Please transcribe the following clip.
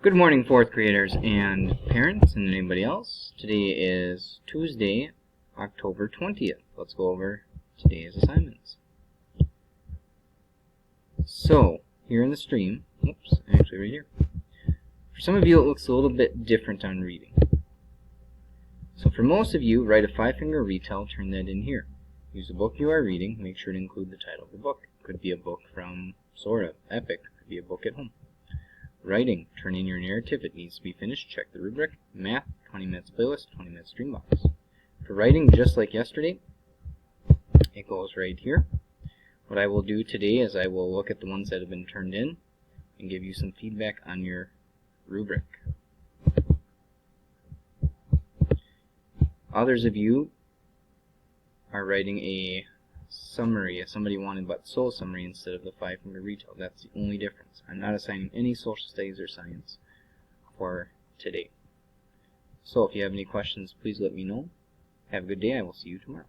Good morning, fourth graders and parents and anybody else. Today is Tuesday, October 20th. Let's go over today's assignments. So, here in the stream, actually right here. For some of you it looks a little bit different on reading. So for most of you, write a 5-finger retell, turn that in here. Use the book you are reading, make sure to include the title of the book. Could be a book from Sora, Epic, could be a book at home. Writing, turn in your narrative, it needs to be finished, check the rubric. Math, 20 minutes playlist, 20 minutes stream box. For writing, just like yesterday, it goes right here. What I will do today is I will look at the ones that have been turned in and give you some feedback on your rubric. Others of you are writing a summary, if somebody wanted but soul summary instead of the 5-finger retell. That's the only difference. I'm not assigning any social studies or science for today. So if you have any questions, please let me know. Have a good day. I will see you tomorrow.